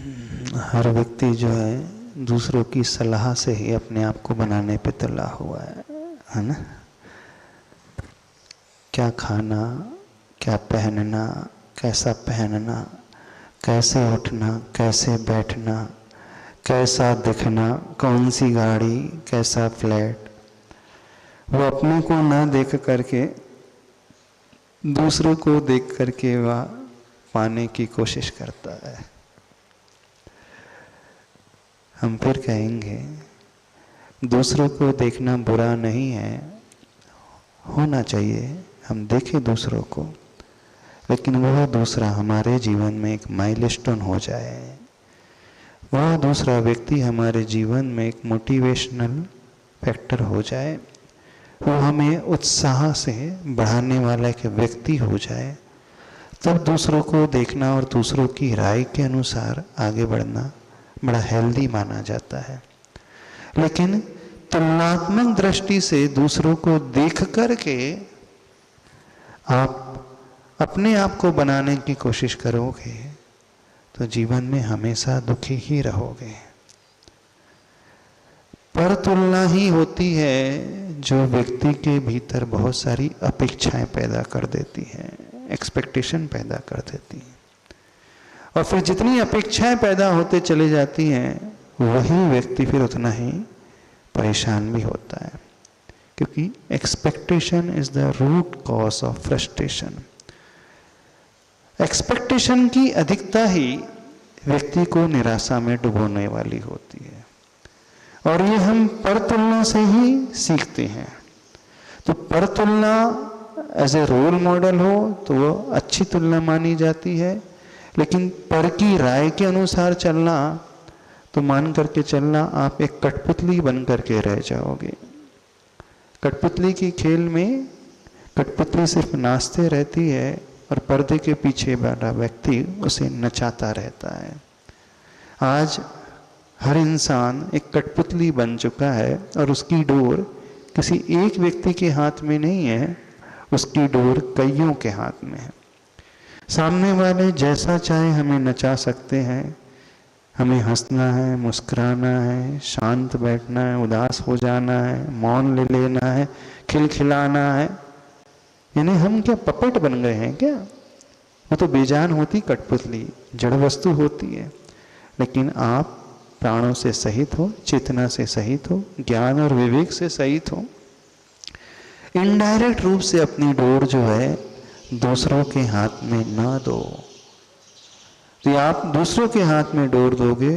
हर व्यक्ति जो है दूसरों की सलाह से ही अपने आप को बनाने पे तुला हुआ है ना। क्या खाना, क्या पहनना, कैसा पहनना, कैसे उठना, कैसे बैठना, कैसा दिखना, कौन सी गाड़ी, कैसा फ्लैट, वो अपने को ना देख करके दूसरों को देख करके वह पाने की कोशिश करता है। हम फिर कहेंगे दूसरों को देखना बुरा नहीं है, होना चाहिए, हम देखें दूसरों को, लेकिन वह दूसरा हमारे जीवन में एक माइलस्टोन हो जाए, वह दूसरा व्यक्ति हमारे जीवन में एक मोटिवेशनल फैक्टर हो जाए, वो हमें उत्साह से बढ़ाने वाला एक व्यक्ति हो जाए, तब दूसरों को देखना और दूसरों की राय के अनुसार आगे बढ़ना बड़ा हेल्दी माना जाता है। लेकिन तुलनात्मक दृष्टि से दूसरों को देख करके आप अपने आप को बनाने की कोशिश करोगे तो जीवन में हमेशा दुखी ही रहोगे। पर तुलना ही होती है जो व्यक्ति के भीतर बहुत सारी अपेक्षाएं पैदा कर देती है, एक्सपेक्टेशन पैदा कर देती है, और फिर जितनी अपेक्षाएं पैदा होते चली जाती हैं वही व्यक्ति फिर उतना ही परेशान भी होता है, क्योंकि expectation is the root cause of frustration. Expectation की अधिकता ही व्यक्ति को निराशा में डुबोने वाली होती है, और ये हम पर तुलना से ही सीखते हैं। तो पर तुलना एज ए रोल मॉडल हो तो वो अच्छी तुलना मानी जाती है, लेकिन पर की राय के अनुसार चलना तो मान करके चलना आप एक कठपुतली बन करके रह जाओगे। कठपुतली की खेल में कठपुतली सिर्फ नाचते रहती है और पर्दे के पीछे वाला व्यक्ति उसे नचाता रहता है। आज हर इंसान एक कठपुतली बन चुका है और उसकी डोर किसी एक व्यक्ति के हाथ में नहीं है, उसकी डोर कईयों के हाथ में है। सामने वाले जैसा चाहे हमें नचा सकते हैं, हमें हंसना है, मुस्कुराना है, शांत बैठना है, उदास हो जाना है, मौन ले लेना है, खिलखिलाना है। यानी हम क्या पपेट बन गए हैं क्या? वो तो बेजान होती कठपुतली, जड़ वस्तु होती है। लेकिन आप प्राणों से सहित हो, चेतना से सहित हो, ज्ञान और विवेक से सहित हो, इनडायरेक्ट रूप से अपनी डोर जो है दूसरों के हाथ में ना दो। तो आप दूसरों के हाथ में डोर दोगे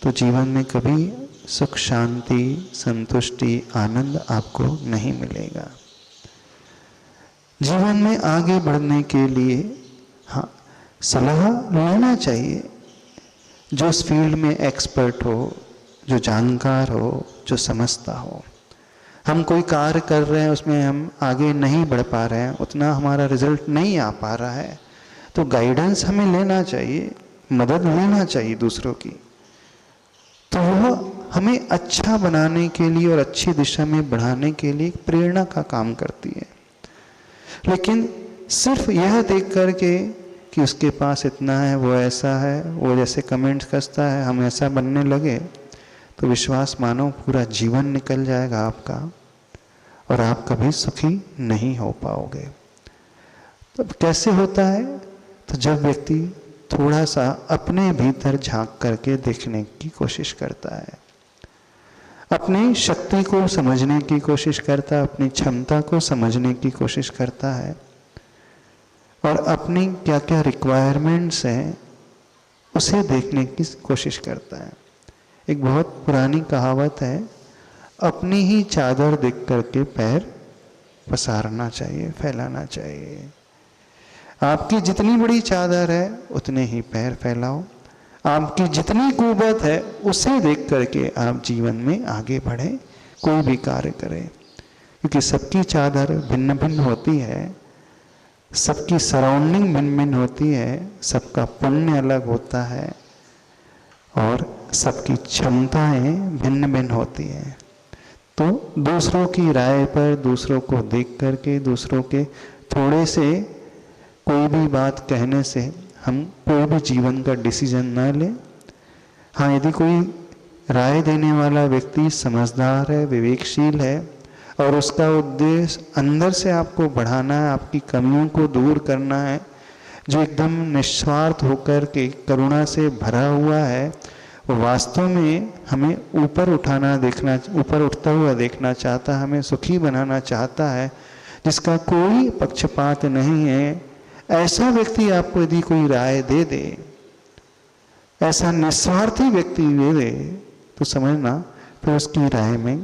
तो जीवन में कभी सुख, शांति, संतुष्टि, आनंद आपको नहीं मिलेगा। जीवन में आगे बढ़ने के लिए हाँ सलाह लेना चाहिए, जो इस फील्ड में एक्सपर्ट हो, जो जानकार हो, जो समझता हो। हम कोई कार्य कर रहे हैं, उसमें हम आगे नहीं बढ़ पा रहे हैं, उतना हमारा रिजल्ट नहीं आ पा रहा है, तो गाइडेंस हमें लेना चाहिए, मदद लेना चाहिए दूसरों की। तो वह हमें अच्छा बनाने के लिए और अच्छी दिशा में बढ़ाने के लिए प्रेरणा का काम करती है। लेकिन सिर्फ यह देख करके कि उसके पास इतना है, वो ऐसा है, वो जैसे कमेंट्स कसता है, हम ऐसा बनने लगे, तो विश्वास मानो पूरा जीवन निकल जाएगा आपका और आप कभी सुखी नहीं हो पाओगे। तो कैसे होता है? तो जब व्यक्ति थोड़ा सा अपने भीतर झांक करके देखने की कोशिश करता है, अपनी शक्ति को समझने की कोशिश करता है, अपनी क्षमता को समझने की कोशिश करता है, और अपनी क्या क्या रिक्वायरमेंट्स हैं उसे देखने की कोशिश करता है। एक बहुत पुरानी कहावत है, अपनी ही चादर देख करके पैर पसारना चाहिए, फैलाना चाहिए। आपकी जितनी बड़ी चादर है उतने ही पैर फैलाओ, आपकी जितनी कुवत है उसे देख करके आप जीवन में आगे बढ़ें, कोई भी कार्य करें, क्योंकि सबकी चादर भिन्न भिन्न होती है, सबकी सराउंडिंग भिन्न भिन्न होती है, सबका पुण्य अलग होता है और सबकी क्षमताएं भिन्न भिन्न होती हैं। तो दूसरों की राय पर, दूसरों को देख करके, दूसरों के थोड़े से कोई भी बात कहने से हम कोई भी जीवन का डिसीजन ना लें, हाँ, यदि कोई राय देने वाला व्यक्ति समझदार है, विवेकशील है और उसका उद्देश्य अंदर से आपको बढ़ाना है, आपकी कमियों को दूर करना है, जो एकदम निस्वार्थ होकर के करुणा से भरा हुआ है, वो वास्तव में हमें ऊपर उठता हुआ देखना चाहता है, हमें सुखी बनाना चाहता है, जिसका कोई पक्षपात नहीं है, ऐसा व्यक्ति आपको यदि कोई राय दे दे, ऐसा निस्वार्थी व्यक्ति दे दे, तो समझना फिर उसकी राय में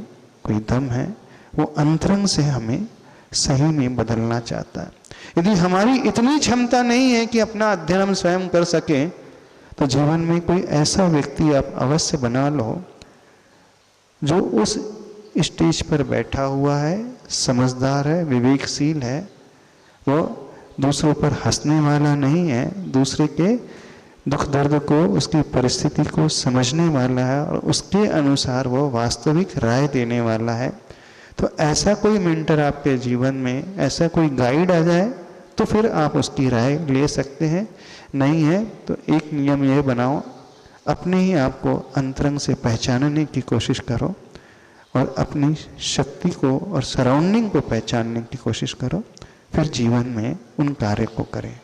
कोई दम है, वो अंतरंग से हमें सही में बदलना चाहता है। यदि हमारी इतनी क्षमता नहीं है कि अपना अध्ययन हम स्वयं कर सकें, तो जीवन में कोई ऐसा व्यक्ति आप अवश्य बना लो जो उस स्टेज पर बैठा हुआ है, समझदार है, विवेकशील है, वो दूसरों पर हंसने वाला नहीं है, दूसरे के दुख दर्द को, उसकी परिस्थिति को समझने वाला है और उसके अनुसार वो वास्तविक राय देने वाला है। तो ऐसा कोई मेंटर आपके जीवन में, ऐसा कोई गाइड आ जाए तो फिर आप उसकी राय ले सकते हैं। नहीं है तो एक नियम ये बनाओ, अपने ही आप को अंतरंग से पहचानने की कोशिश करो और अपनी शक्ति को और सराउंडिंग को पहचानने की कोशिश करो, फिर जीवन में उन कार्य को करें।